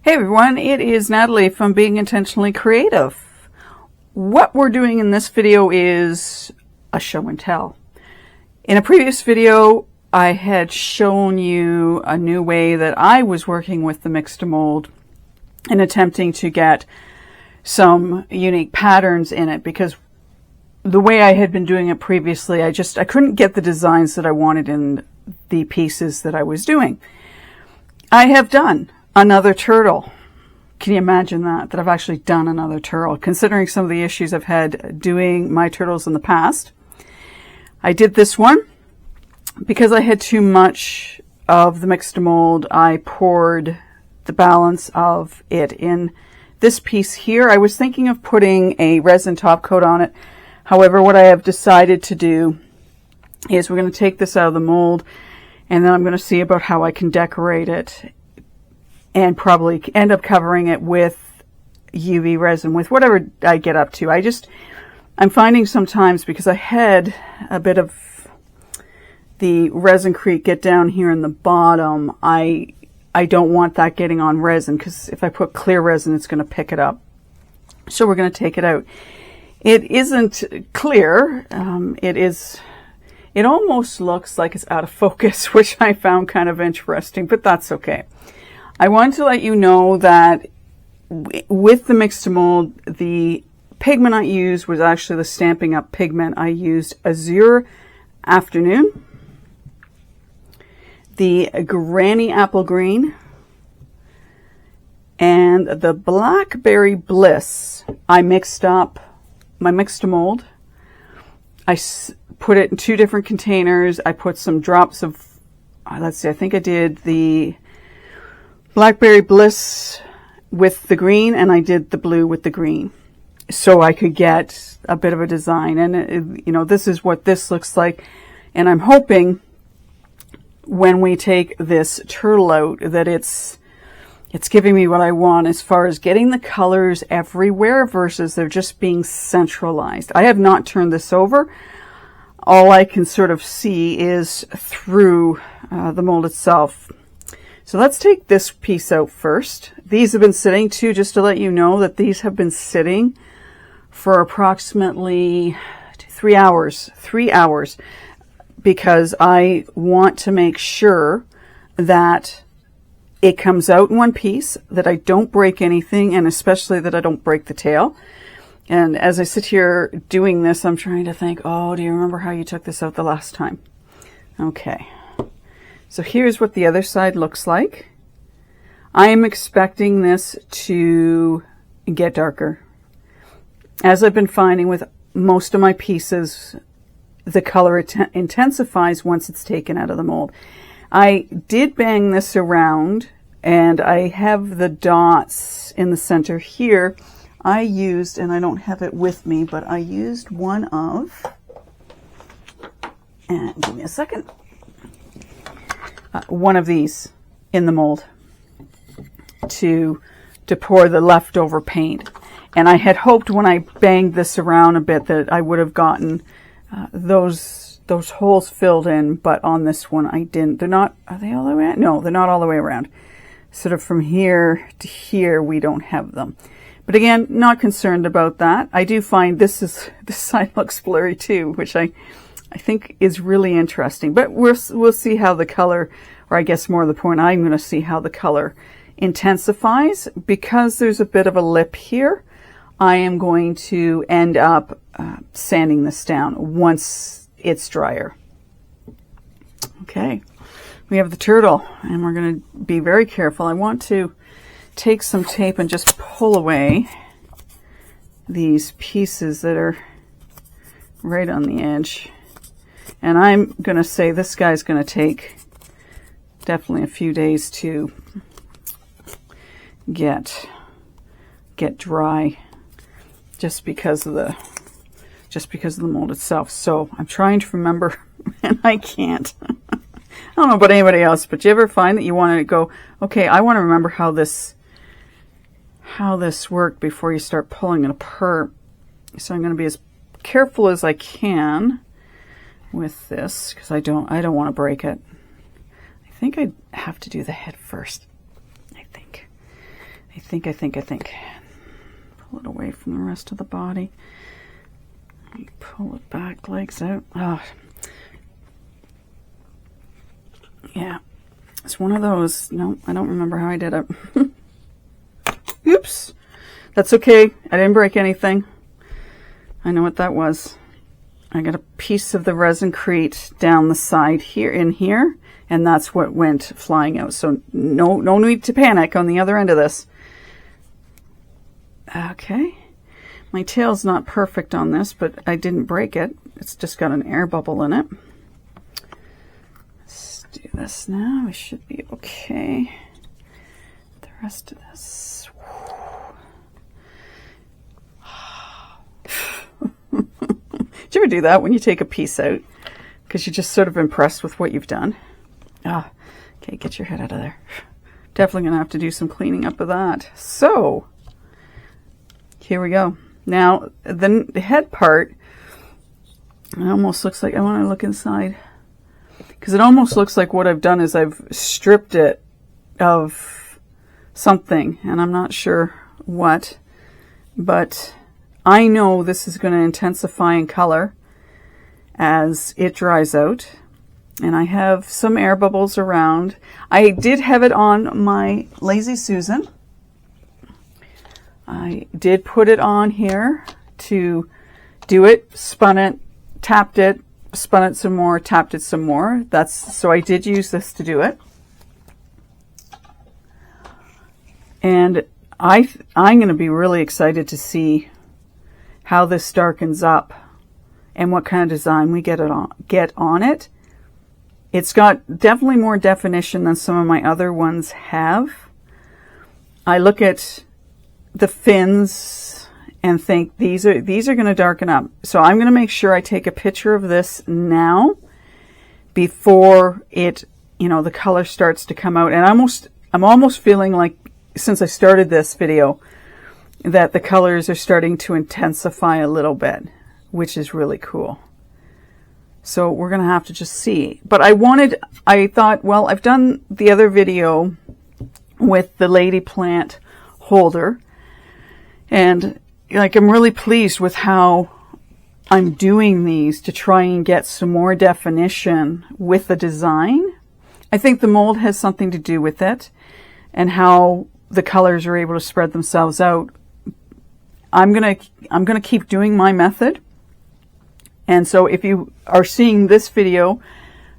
Hey everyone, it is Natalie from Being Intentionally Creative. What we're doing in this video is a show and tell. In a previous video, I had shown you a new way that I was working with the mix to mold and attempting to get some unique patterns in it, because the way I had been doing it previously, I couldn't get the designs that I wanted in the pieces that I was doing. I have done another turtle. Can you imagine that I've actually done another turtle, considering some of the issues I've had doing my turtles in the past? I did this one because I had too much of the mix to mold. I poured the balance of it in this piece here. I was thinking of putting a resin top coat on it. However, what I have decided to do is we're going to take this out of the mold, and then I'm going to see about how I can decorate it and probably end up covering it with UV resin, with whatever I get up to. I'm finding sometimes, because I had a bit of the resin creek get down here in the bottom, I don't want that getting on resin, because if I put clear resin, it's going to pick it up. So we're going to take it out. It isn't clear. It almost looks like it's out of focus, which I found kind of interesting, but that's okay. I want to let you know that with the mix to mold, the pigment I used was actually the Stampin Up pigment. I used Azure Afternoon, the Granny Apple Green, and the Blackberry Bliss. I mixed up my mix to mold. I put it in 2 different containers. I put some drops of, let's see, I think I did the Blackberry Bliss with the green, and I did the blue with the green, so I could get a bit of a design. And this is what this looks like, and I'm hoping when we take this turtle out that it's giving me what I want as far as getting the colors everywhere versus they're just being centralized. I have not turned this over. All I can sort of see is through the mold itself. So let's take this piece out first. These have been sitting too, just to let you know that these have been sitting for approximately 3 hours. 3 hours, because I want to make sure that it comes out in one piece, that I don't break anything, and especially that I don't break the tail. And as I sit here doing this, I'm trying to think, oh, do you remember how you took this out the last time? Okay. So here's what the other side looks like. I am expecting this to get darker. As I've been finding with most of my pieces, the color intensifies once it's taken out of the mold. I did bang this around, and I have the dots in the center here. I used, and I don't have it with me, but I used one of, and give me a second, one of these in the mold to pour the leftover paint. And I had hoped when I banged this around a bit that I would have gotten those holes filled in, but on this one I didn't. They're not, are they all the way around? No, they're not all the way around. Sort of from here to here, we don't have them. But again, not concerned about that. I do find this side looks blurry too, which I think is really interesting. But we'll see how the color, or I guess more the point, I'm going to see how the color intensifies. Because there's a bit of a lip here, I am going to end up sanding this down once it's drier. Okay, we have the turtle, and we're going to be very careful. I want to take some tape and just pull away these pieces that are right on the edge. And I'm going to say this guy's going to take definitely a few days to get dry, just because of the mold itself. So I'm trying to remember, and I can't. I don't know about anybody else, but you ever find that you want to go, okay, I want to remember how this worked before you start pulling it apart. So I'm going to be as careful as I can with this, because I don't want to break it. I think I have to do the head first. I think. I think. Pull it away from the rest of the body. Pull it back, legs out. Oh. Yeah, it's one of those. No, I don't remember how I did it. Oops. That's okay. I didn't break anything. I know what that was. I got a piece of the resin crete down the side here, in here, and that's what went flying out. So no need to panic on the other end of this. Okay. My tail's not perfect on this, but I didn't break it. It's just got an air bubble in it. Let's do this now. We should be okay. The rest of this. Did you ever do that when you take a piece out? Because you're just sort of impressed with what you've done. Ah, okay, get your head out of there. Definitely going to have to do some cleaning up of that. So, here we go. Now, the head part, it almost looks like, I want to look inside. Because it almost looks like what I've done is I've stripped it of something. And I'm not sure what. But I know this is going to intensify in color as it dries out. And I have some air bubbles around. I did have it on my Lazy Susan. I did put it on here to do it, spun it, tapped it, spun it some more, tapped it some more. So I did use this to do it. And I'm going to be really excited to see how this darkens up and what kind of design we get on it. It's got definitely more definition than some of my other ones have. I look at the fins and think these are going to darken up. So I'm going to make sure I take a picture of this now before it, the color starts to come out. And I'm almost feeling like, since I started this video, that the colors are starting to intensify a little bit, which is really cool. So we're going to have to just see. But I thought, well, I've done the other video with the lady plant holder. And I'm really pleased with how I'm doing these to try and get some more definition with the design. I think the mold has something to do with it and how the colors are able to spread themselves out. I'm gonna keep doing my method. And so if you are seeing this video,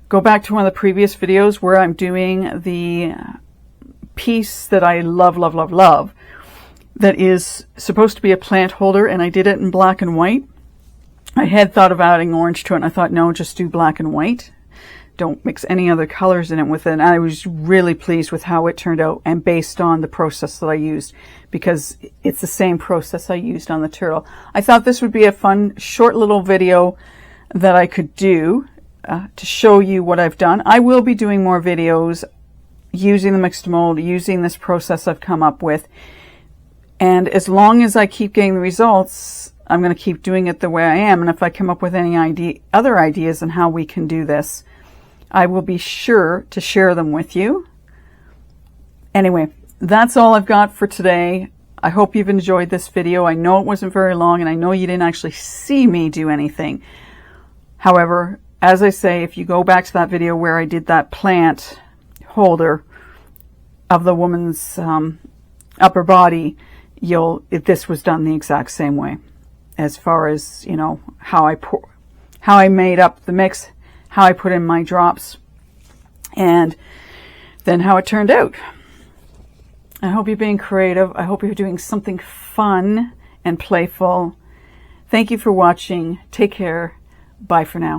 go back to one of the previous videos where I'm doing the piece that I love, that is supposed to be a plant holder, and I did it in black and white. I had thought of adding orange to it, and I thought, no, just do black and white. Don't mix any other colors in it with it. And I was really pleased with how it turned out, and based on the process that I used, because it's the same process I used on the turtle. I thought this would be a fun, short little video that I could do to show you what I've done. I will be doing more videos using the mixed mold, using this process I've come up with. And as long as I keep getting the results, I'm going to keep doing it the way I am. And if I come up with any other ideas on how we can do this, I will be sure to share them with you. Anyway, that's all I've got for today. I hope you've enjoyed this video. I know it wasn't very long, and I know you didn't actually see me do anything. However, as I say, if you go back to that video where I did that plant holder of the woman's upper body, this was done the exact same way, as far as how I made up the mix, how I put in my drops, and then how it turned out. I hope you're being creative. I hope you're doing something fun and playful. Thank you for watching. Take care. Bye for now.